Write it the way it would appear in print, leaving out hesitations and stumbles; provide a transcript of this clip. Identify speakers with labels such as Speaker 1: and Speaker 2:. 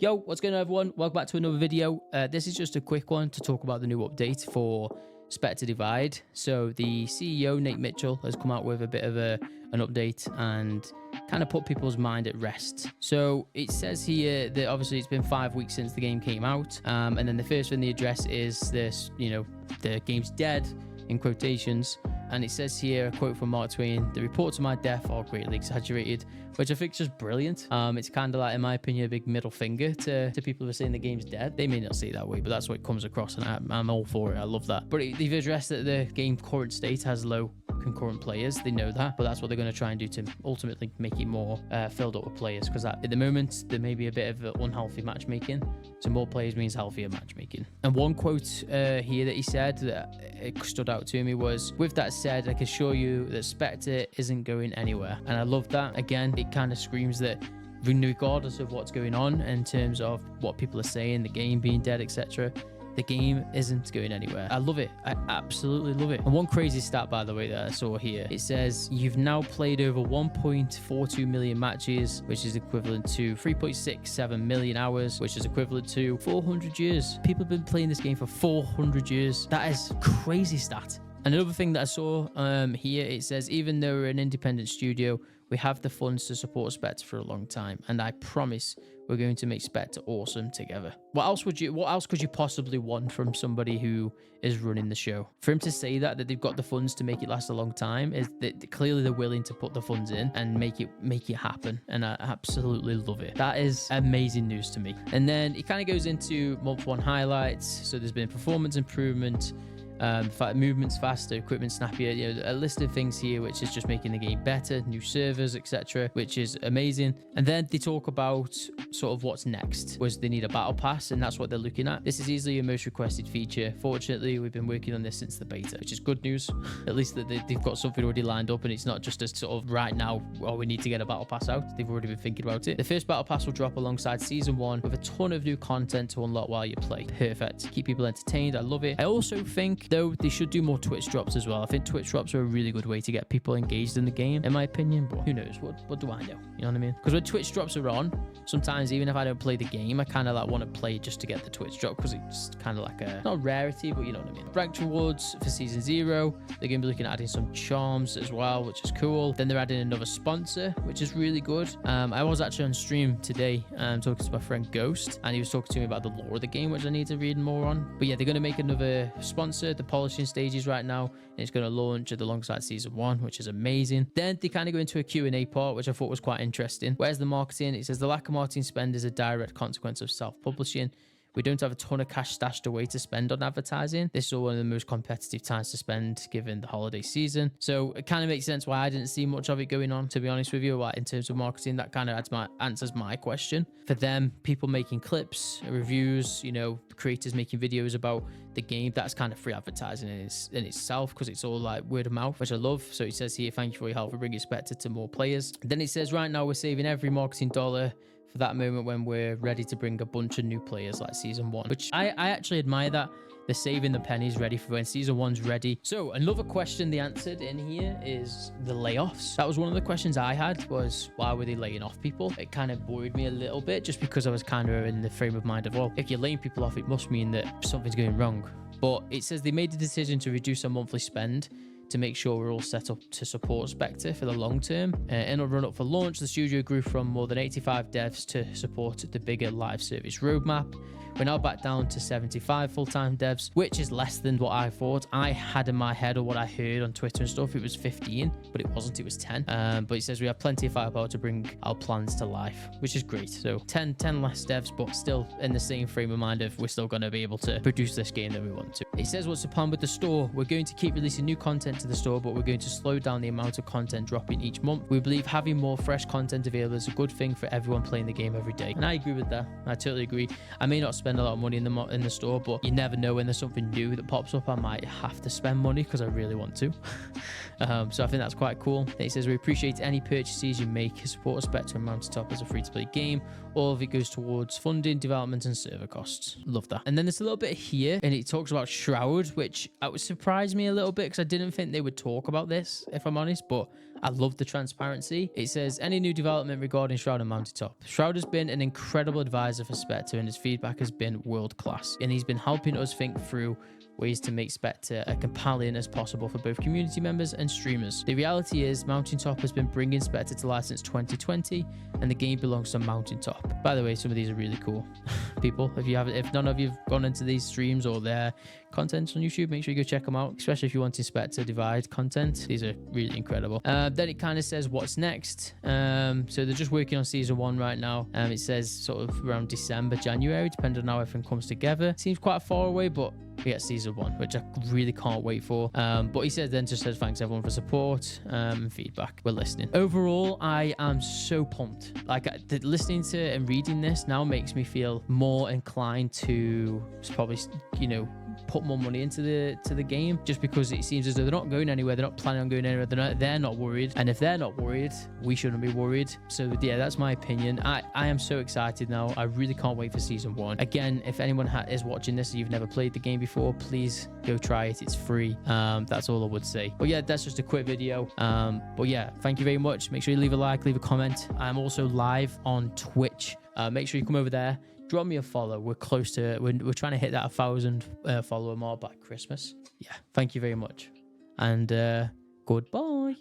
Speaker 1: Yo, what's going on, everyone? Welcome back to another video. This is just a quick one to talk about the new update for Spectre Divide. So the CEO, Nate Mitchell, has come out with a bit of an update and kind of put people's mind at rest. So it says here that obviously it's been 5 weeks since the game came out. And then the first thing they address is this, the game's dead, in quotations. And it says here, a quote from Mark Twain: "The reports of my death are greatly exaggerated," which I think is just brilliant. It's kind of like, in my opinion, a big middle finger to people who are saying the game's dead. They may not see it that way, but that's what it comes across, and I'm all for it. I love that. But they've addressed that the game current state has low concurrent players. They know that, but that's what they're going to try and do to ultimately make it more filled up with players, because at the moment there may be a bit of unhealthy matchmaking, so more players means healthier matchmaking. And one quote here that he said that it stood out to me was, "With that said, I can assure you that Spectre isn't going anywhere." And I love that. Again, it kind of screams that regardless of what's going on in terms of what people are saying, the game being dead, etc., the game isn't going anywhere. I love it. I absolutely love it. And one crazy stat, by the way, that I saw here, it says you've now played over 1.42 million matches, which is equivalent to 3.67 million hours, which is equivalent to 400 years. People have been playing this game for 400 years. That is crazy stat. Another thing that I saw here, it says, even though we're an independent studio, we have the funds to support Spectre for a long time, and I promise we're going to make Spectre awesome together. What else could you possibly want from somebody who is running the show? For him to say that they've got the funds to make it last a long time, is that clearly they're willing to put the funds in and make it happen, and I absolutely love it. That is amazing news to me. And then it kind of goes into month one highlights. So there's been performance improvement, movements faster, equipment snappier, a list of things here which is just making the game better, new servers, etc., which is amazing. And then they talk about sort of what's next, was they need a battle pass, and that's what they're looking at. This is easily a most requested feature. Fortunately, we've been working on this since the beta, which is good news. At least that they've got something already lined up, and it's not just a sort of right now, oh, we need to get a battle pass out. They've already been thinking about it. The first battle pass will drop alongside season 1 with a ton of new content to unlock while you play. Perfect. Keep people entertained. I love it. I also think, though, they should do more Twitch drops as well. I think Twitch drops are a really good way to get people engaged in the game, in my opinion, but who knows? What do I know? You know what I mean? Because when Twitch drops are on, sometimes even if I don't play the game, I kind of like want to play just to get the Twitch drop, because it's kind of like a, not rarity, but you know what I mean. Ranked rewards for season 0. They're going to be looking at adding some charms as well, which is cool. Then they're adding another sponsor, which is really good. I was actually on stream today talking to my friend Ghost, and he was talking to me about the lore of the game, which I need to read more on. But yeah, they're going to make another sponsor, the polishing stages right now, and it's going to launch alongside season 1, which is amazing. Then they kind of go into a Q&A part, which I thought was quite interesting. Where's the marketing? It says the lack of marketing spend is a direct consequence of self-publishing. We don't have a ton of cash stashed away to spend on advertising. This is one of the most competitive times to spend given the holiday season. So it kind of makes sense why I didn't see much of it going on, to be honest with you. In terms of marketing, that kind of answers my question. For them, people making clips, reviews, creators making videos about the game, that's kind of free advertising in itself, because it's all like word of mouth, which I love. So it says here, thank you for your help for bringing Spectre to more players. Then it says, right now we're saving every marketing dollar for that moment when we're ready to bring a bunch of new players like season 1, which I actually admire that. They're saving the pennies ready for when season 1's ready. So another question they answered in here is the layoffs. That was one of the questions I had, was why were they laying off people? It kind of worried me a little bit, just because I was kind of in the frame of mind of, well, if you're laying people off, it must mean that something's going wrong. But it says they made the decision to reduce our monthly spend to make sure we're all set up to support Spectre for the long term. In a run-up for launch, the studio grew from more than 85 devs to support the bigger live service roadmap. We're now back down to 75 full-time devs, which is less than what I thought. I had in my head, or what I heard on Twitter and stuff, it was 15, but it wasn't, it was 10. But it says we have plenty of firepower to bring our plans to life, which is great. So 10 less devs, but still in the same frame of mind of we're still going to be able to produce this game that we want to. It says what's the plan with the store? We're going to keep releasing new content to the store, but we're going to slow down the amount of content dropping each month. We believe having more fresh content available is a good thing for everyone playing the game every day. And I agree with that. I totally agree. I may not spend a lot of money in the store, but you never know, when there's something new that pops up, I might have to spend money because I really want to. So I think that's quite cool. It says we appreciate any purchases you make to support Spectre and Mountaintop as a free-to-play game. All of it goes towards funding, development, and server costs. Love that. And then there's a little bit here, and it talks about Shroud, which would surprise me a little bit because I didn't think they would talk about this, if I'm honest, but I love the transparency. It says, any new development regarding Shroud and Mountaintop. Shroud has been an incredible advisor for Spectre and his feedback has been world class. And he's been helping us think through ways to make Spectre as compelling as possible for both community members and streamers. The reality is Mountaintop has been bringing Spectre to life since 2020 and the game belongs to Mountaintop. By the way, some of these are really cool. People, if none of you've gone into these streams or their content on YouTube, make sure you go check them out, especially if you want Spectre Divide content. These are really incredible. Then it kind of says what's next. So they're just working on season 1 right now. It says sort of around December, January, depending on how everything comes together. Seems quite far away, but we get season 1, which I really can't wait for. But he said then just says thanks everyone for support and feedback. We're listening. Overall, I am so pumped. Like listening to and reading this now makes me feel more inclined to probably, you know, put more money into the game, just because it seems as though they're not going anywhere, they're not planning on going anywhere, they're not worried, and if they're not worried, we shouldn't be worried. So yeah, that's my opinion. I am so excited now. I really can't wait for season 1. Again, if anyone is watching this and you've never played the game before, please go try it. It's free. That's all I would say. But yeah, that's just a quick video. But yeah, thank you very much. Make sure you leave a like, leave a comment. I'm also live on Twitch. Make sure you come over there, drop me a follow. We're close to, we're trying to hit that 1,000 follower mark by Christmas. Yeah, thank you very much. And goodbye.